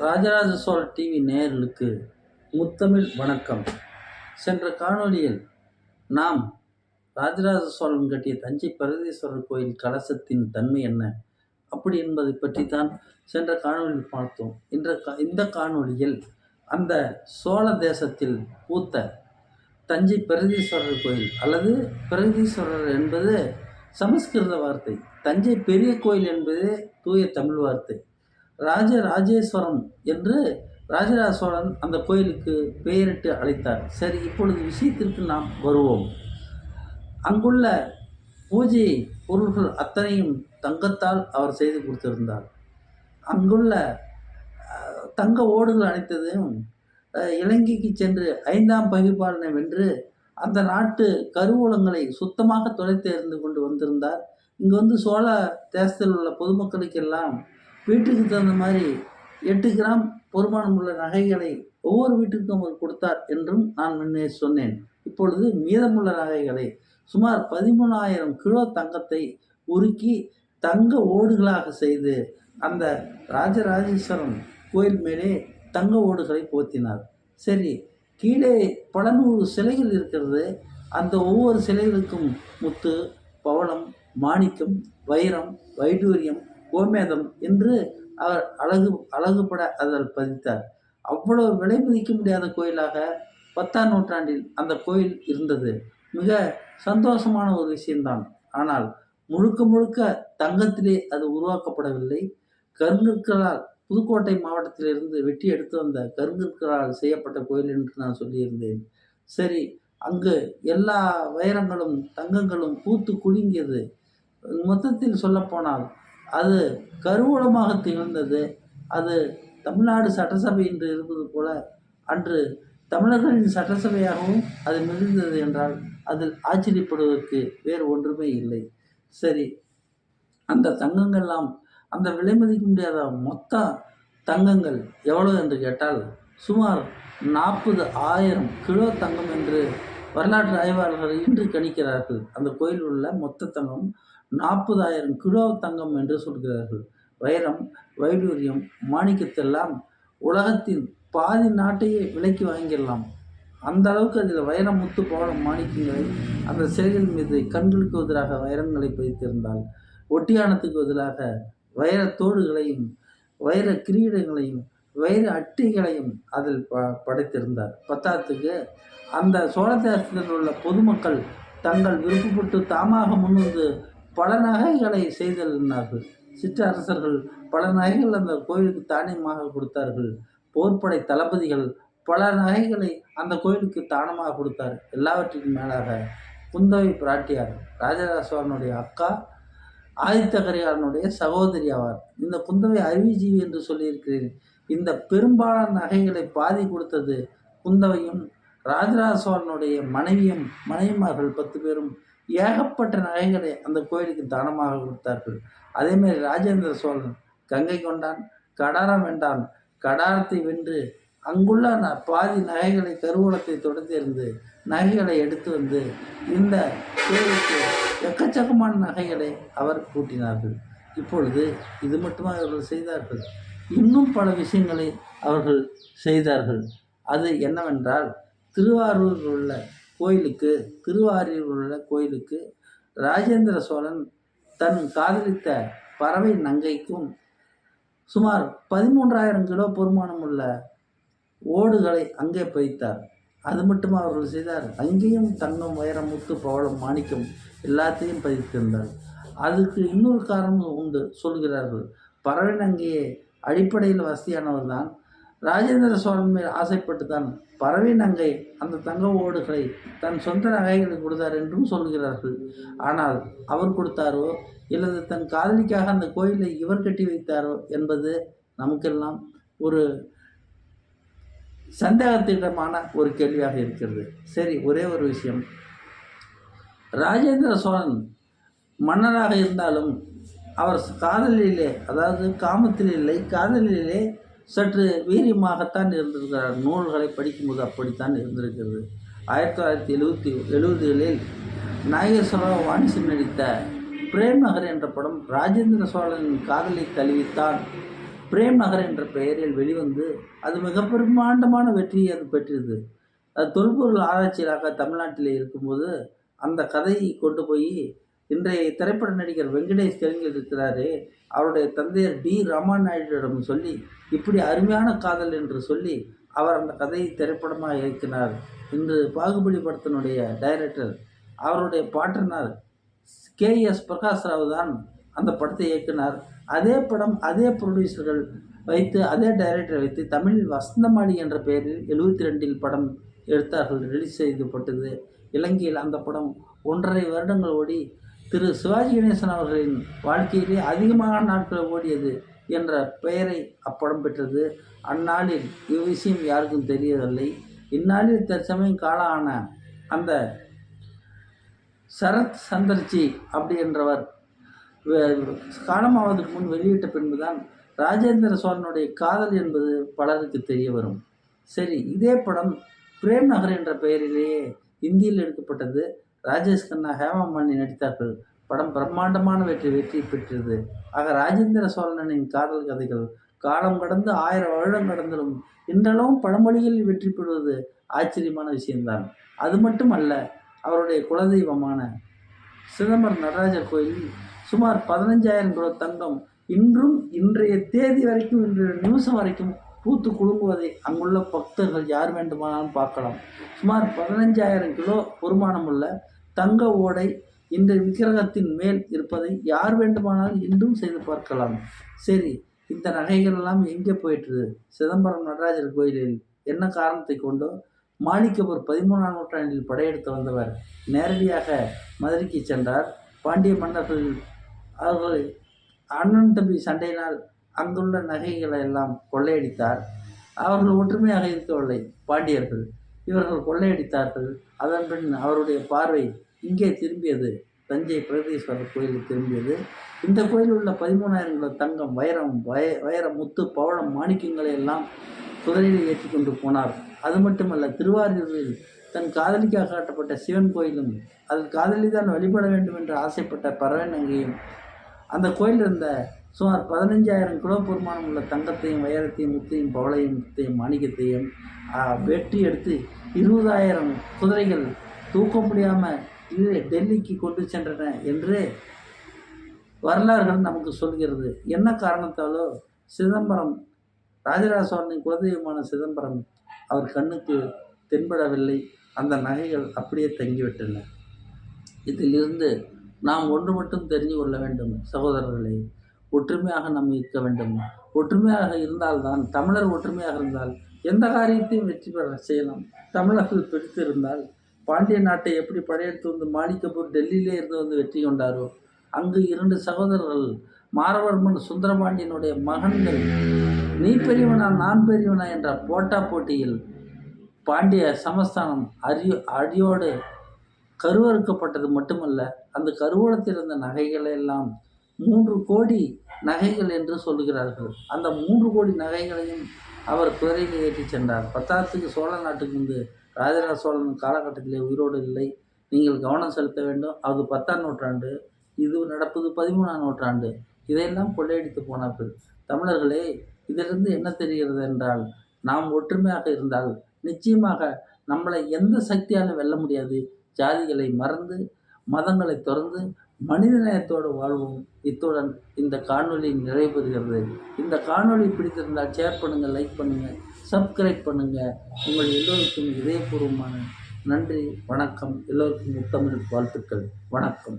Rajaraja Chola TV நேயர்களுக்கு முத்தமிழ் வணக்கம். சென்ற காணொளியில் நாம் ராஜராஜ சோழன் கட்டிய தஞ்சை பிரகதீஸ்வரர் கோயில் கலசத்தின் தன்மை என்ன அப்படி என்பதை பற்றி தான் சென்ற காணொளியில் பார்த்தோம். இந்த காணொளியில் அந்த சோழ தேசத்தில் பூத்த தஞ்சை பிரகதீஸ்வரர் கோயில் அல்லது பிரகதீஸ்வரர் என்பது சமஸ்கிருத வார்த்தை, தஞ்சை பெரிய கோயில் என்பது தூய தமிழ் வார்த்தை. ராஜராஜேஸ்வரம் என்று ராஜராஜ சோழன் அந்த கோயிலுக்கு பெயரிட்டு அழைத்தார். சரி, இப்பொழுது விஷயத்திற்கு நாம் வருவோம். அங்குள்ள பூஜை பொருள்கள் அத்தனையும் தங்கத்தால் அவர் செய்து கொடுத்திருந்தார். அங்குள்ள தங்க ஓடுகள் அனைத்ததையும் இலங்கைக்கு சென்று 5ஆம் பகிபாலனை வென்று அந்த நாட்டு கருவூலங்களை சுத்தமாக தொலைத்து எறிந்து கொண்டு வந்திருந்தார். இங்கு வந்து சோழ தேசத்தில் உள்ள பொதுமக்களுக்கெல்லாம் வீட்டுக்கு தகுந்த மாதிரி 8 கிராம் பொறுமானம் உள்ள நகைகளை ஒவ்வொரு வீட்டிற்கும் அவர் கொடுத்தார் என்றும் நான் முன்னே சொன்னேன். இப்பொழுது மீதமுள்ள நகைகளை சுமார் 13,000 கிலோ தங்கத்தை உருக்கி தங்க ஓடுகளாக செய்து அந்த ராஜராஜேஸ்வரம் கோயில் மேலே தங்க ஓடுகளை போத்தினார். சரி, கீழே பல 100 சிலைகள் இருக்கிறது. அந்த ஒவ்வொரு சிலைகளுக்கும் முத்து, பவளம், மாணிக்கம், வைரம், வைடூரியம், கோமேதம் என்று அவர் அழகுபட அதில் பதித்தார். அவ்வளவு விலை மதிக்க முடியாத கோயிலாக 10ஆம் நூற்றாண்டில் அந்த கோயில் இருந்தது. மிக சந்தோஷமான ஒரு விஷயம்தான். ஆனால் முழுக்க முழுக்க தங்கத்திலே அது உருவாக்கப்படவில்லை. கருங்கற்களால் புதுக்கோட்டை மாவட்டத்திலிருந்து வெட்டி எடுத்து வந்த கருங்கற்களால் செய்யப்பட்ட கோயில் என்று நான் சொல்லியிருந்தேன். சரி, அங்கு எல்லா வைரங்களும் தங்கங்களும் பூத்து குலுங்கியது. மொத்தத்தில் சொல்லப்போனால் அது கருவூலமாக திகழ்ந்தது. அது தமிழ்நாடு சட்டசபை என்று இருப்பது போல அன்று தமிழர்களின் சட்டசபையாகவும் அது மிகுந்தது என்றால் அதில் ஆச்சரியப்படுவதற்கு வேறு ஒன்றுமே இல்லை. சரி, அந்த தங்கங்கள்லாம் அந்த விலை மதிக்க முடியாத மொத்த தங்கங்கள் எவ்வளவு என்று கேட்டால் சுமார் 40,000 கிலோ தங்கம் என்று வரலாற்று ஆய்வாளர்கள் இன்று கணிக்கிறார்கள். அந்த கோயிலில் உள்ள மொத்த தங்கம் 40,000 கிலோ தங்கம் என்று சொல்கிறார்கள். வைரம், வைடூரியம், மாணிக்கத்தெல்லாம் உலகத்தின் பாதி நாட்டையே விலைக்கு வாங்கிடலாம். அந்த அளவுக்கு அதில் வைரம், முத்து, பவளம், மாணிக்கங்களை அந்த சிலைகள் மீது கண்களுக்கு எதிராக வைரங்களை பதித்திருந்தால், ஒட்டியானத்துக்கு எதிராக வைர தோடுகளையும் வைர கிரீடங்களையும் வைர அட்டைகளையும் அதில் படைத்திருந்தார். பத்தாத்துக்கு அந்த சோழ தேசத்தில் உள்ள பொதுமக்கள் தங்கள் விருப்பப்பட்டு தாமாக முன்வந்து பல நகைகளை செய்திருந்தார்கள். சிற்றரசர்கள் பல நகைகள் அந்த கோயிலுக்கு தானியமாக கொடுத்தார்கள். போர்ப்படை தளபதிகள் பல நகைகளை அந்த கோயிலுக்கு தானமாக கொடுத்தார். எல்லாவற்றிற்கும் மேலாக குந்தவை பிராட்டியார் ராஜராஜ சோழனுடைய அக்கா, ஆதித்த கரிகாலனுடைய சகோதரி ஆவார். இந்த குந்தவை அறிவுஜீவி என்று சொல்லியிருக்கிறேன். இந்த பெரும்பாலான நகைகளை பாதி கொடுத்தது குந்தவையும் ராஜராஜ சோழனுடைய மனைவிமார்கள் 10 பேரும் ஏகப்பட்ட நகைகளை அந்த கோயிலுக்கு தானமாக கொடுத்தார்கள். அதேமாதிரி ராஜேந்திர சோழன் கங்கை கொண்டான், கடாரம் வென்றான். கடாரத்தை வென்று அங்குள்ள பாதி நகைகளை கருவூலத்தை தொடர்ந்து நகைகளை எடுத்து வந்து இந்த கோயிலுக்கு எக்கச்சக்கமான நகைகளை அவர் கூட்டினார்கள். இப்பொழுது இது மட்டுமா அவர்கள் செய்தார்கள்? இன்னும் பல விஷயங்களை அவர்கள் செய்தார்கள். அது என்னவென்றால், திருவாரூரில் உள்ள கோயிலுக்கு ராஜேந்திர சோழன் தன் காதலித்த பறவை நங்கைக்கும் சுமார் 13,000 கிலோ பொறுமானம் உள்ள ஓடுகளை அங்கே பதித்தார். அது மட்டும் அவர்கள் செய்தார். அங்கேயும் தங்கம், வைரம், முத்து, பவளம், மாணிக்கம் எல்லாத்தையும் பதித்திருந்தார். அதுக்கு இன்னொரு காரணம் உண்டு சொல்கிறார்கள். பறவை நங்கையே அடிப்படையில் வசதியானவர் தான். ராஜேந்திர சோழன் மேல் ஆசைப்பட்டு தான் பறவை நங்கை அந்த தங்க ஓடுகளை தன் சொந்த நகைகளை கொடுத்தார் என்றும் சொல்கிறார்கள். ஆனால் அவர் கொடுத்தாரோ இல்லது தன் காதலிக்காக அந்த கோயிலை இவர் கட்டி வைத்தாரோ என்பது நமக்கெல்லாம் ஒரு சந்தேகத்திடமான ஒரு கேள்வியாக இருக்கிறது. சரி, ஒரே ஒரு விஷயம், ராஜேந்திர சோழன் மன்னராக இருந்தாலும் அவர் காதலிலே, அதாவது காமத்தில் இல்லை, காதலிலே சற்று வீரியமாகத்தான் இருந்திருக்கிறார். நூல்களை படிக்கும்போது அப்படித்தான் இருந்திருக்கிறது. 1970களில் நாகேஸ்வரராவ் வாணிசிங் நடித்த பிரேம் நகர் என்ற படம் ராஜேந்திர சோழனின் காதலை தழுவித்தான் பிரேம் நகர் என்ற பெயரில் வெளிவந்து அது மிக பிரம்மாண்டமான வெற்றியை அது பெற்றது. அது தொல்பொருள் ஆராய்ச்சியாளராக தமிழ்நாட்டில் இருக்கும்போது அந்த கதையை கொண்டு போய் இன்றைய திரைப்பட நடிகர் வெங்கடேஷ் தெலுங்கில் இருக்கிறாரே, அவருடைய தந்தையர் டி ராமாநாயுடுவிடம் சொல்லி இப்படி அருமையான காதல் என்று சொல்லி அவர் அந்த கதையை திரைப்படமாக இயக்கினார். இன்று பாகுபலி படத்தினுடைய டைரக்டர் அவருடைய பாட்டனார் KS பிரகாஷ் ராவ் தான் அந்த படத்தை இயக்கினார். அதே படம் அதே ப்ரொடியூசர்கள் வைத்து அதே டைரக்டரை வைத்து தமிழில் வசந்தமாளி என்ற பெயரில் 72 படம் எடுத்தார்கள். ரிலீஸ் செய்யப்பட்டது. இலங்கையில் அந்த படம் 1.5 வருடங்கள் ஓடி திரு சிவாஜி கணேசன் அவர்களின் வாழ்க்கையிலே அதிகமான நாட்கள் ஓடியது என்ற பெயரை அப்படம் பெற்றது. அந்நாளில் இவ்விஷயம் யாருக்கும் தெரியவில்லை. இந்நாளில் தற்சமயம் காலான அந்த சரத் சந்தர்ஜி அப்படி என்றவர் காலமாவதற்கு முன் வெளியிட்ட பின்புதான் ராஜேந்திர சோழனுடைய காதல் என்பது பலருக்கு தெரிய வரும். சரி, இதே படம் பிரேம் நகர் என்ற பெயரிலேயே இந்தியில் எடுக்கப்பட்டது. ராஜேஷ் கண்ணா, ஹேமா மாலினி நடித்தார்கள். படம் பிரம்மாண்டமான வெற்றி பெற்றது. ஆக ராஜேந்திர சோழனின் காதல் கதைகள் காலம் கடந்து 1000 வருடம் கடந்தாலும் இன்றளவும் பழமொழிகளில் வெற்றி பெறுவது ஆச்சரியமான விஷயம்தான். அது மட்டுமல்ல, அவருடைய குலதெய்வமான சிதம்பரம் நடராஜர் கோயிலில் சுமார் 15,000 கிலோ தங்கம் இன்றும் இன்றைய தேதி வரைக்கும் இன்றைய நிமிஷம் வரைக்கும் பூத்து குலுங்குவதை அங்குள்ள பக்தர்கள் யார் வேண்டுமானாலும் பார்க்கலாம். சுமார் 15,000 கிலோ பொறுமானமுள்ள தங்க ஓடை இன்றைய விக்கிரகத்தின் மேல் இருப்பதை யார் வேண்டுமானாலும் இன்றும் செய்து பார்க்கலாம். சரி, இந்த நகைகள் எல்லாம் எங்கே போயிட்டுது? சிதம்பரம் நடராஜர் கோயிலில் என்ன காரணத்தை கொண்டோ மாணிக்கவர் 13ஆம் நூற்றாண்டில் படையெடுத்து வந்தவர் நேரடியாக மதுரைக்கு சென்றார். பாண்டிய மன்னர்கள் அவர்கள் அண்ணன் தம்பி சண்டையினால் அங்குள்ள நகைகளை எல்லாம் கொள்ளையடித்தார். அவர்கள் ஒற்றுமையாக இருக்கவில்லை. பாண்டியர்கள் இவர்கள் கொள்ளையடித்தார்கள். அதன் பின் அவருடைய பார்வை இங்கே திரும்பியது. தஞ்சை பிரகதீஸ்வரர் கோயிலுக்கு திரும்பியது. இந்த கோயிலில் உள்ள 13,000 கிலோ தங்கம், வைரம், முத்து, பவளம், மாணிக்கங்களை எல்லாம் குதிரையில் ஏற்றி கொண்டு போனார். அது மட்டுமல்ல, திருவாரூரில் தன் காதலிக்காக காட்டப்பட்ட சிவன் கோயிலும் அதில் காதலி தான் வழிபட வேண்டும் என்று ஆசைப்பட்ட பறவை நங்கையும் அந்த கோயிலில் இருந்த சுமார் 15,000 கிலோ பொறுமானம் உள்ள தங்கத்தையும், வைரத்தையும், முத்தையும், பவளையத்தையும், மாணிக்கத்தையும் வெட்டி எடுத்து 20,000 குதிரைகள் தூக்க முடியாமல் டெல்லிக்கு கொண்டு சென்றன என்று வரலாறுகள் நமக்கு சொல்கிறது. என்ன காரணத்தாலோ சிதம்பரம் ராஜராஜ சோழனின் குலதெய்வமான சிதம்பரம் அவர் கண்ணுக்கு தென்படவில்லை. அந்த நகைகள் அப்படியே தங்கிவிட்டன. இதிலிருந்து நாம் ஒன்று மட்டும் தெரிந்து கொள்ள வேண்டும் சகோதரர்களே, ஒற்றுமையாக நாம் இருக்க வேண்டும். ஒற்றுமையாக இருந்தால்தான், தமிழர் ஒற்றுமையாக இருந்தால் எந்த காரியத்தையும் வெற்றி பெற செய்யலாம். தமிழர்கள் பிடித்திருந்தால் பாண்டிய நாட்டை எப்படி படையெடுத்து வந்து மாணிக்கப்பூர் டெல்லியிலே இருந்து வந்து வெற்றி கொண்டாரோ, அங்கு 2 சகோதரர்கள் மாரவர்மன் சுந்தரபாண்டியனுடைய மகன்கள் நீ பெரியவனா நான் பெரியவனா என்ற போட்டியில் பாண்டிய சமஸ்தானம் அடியோடு கருவறுக்கப்பட்டது மட்டுமல்ல, அந்த கருவூலத்தில் இருந்த நகைகளை எல்லாம் 3 கோடி நகைகள் என்று சொல்லுகிறார்கள். அந்த 3 கோடி நகைகளையும் அவர் குதிரையில் ஏற்றி சென்றார். பத்தாத்துக்கு சோழ நாட்டுக்கு முன்பு ராஜராஜ சோழன் காலகட்டத்திலே உயிரோடு இல்லை. நீங்கள் கவனம் செலுத்த வேண்டும். அது 10ஆம் நூற்றாண்டு, இது நடப்பது 13ஆம் நூற்றாண்டு. இதையெல்லாம் கொள்ளையடித்து போனார்கள். தமிழர்களே, இதிலிருந்து என்ன தெரிகிறது என்றால், நாம் ஒற்றுமையாக இருந்தால் நிச்சயமாக நம்மளை எந்த சக்தியாலும் வெல்ல முடியாது. ஜாதிகளை மறந்து, மதங்களை துறந்து மனிதநேயத்தோடு வாழ்வோம். இத்துடன் இந்த காணொளி நிறைவு பெறுகிறது. இந்த காணொளி பிடித்திருந்தால் ஷேர் பண்ணுங்கள், லைக் பண்ணுங்கள், சப்ஸ்கிரைப் பண்ணுங்கள். உங்கள் எல்லோருக்கும் இதயபூர்வமான நன்றி, வணக்கம். எல்லோருக்கும் முத்தமிழ் வாழ்த்துக்கள். வணக்கம்.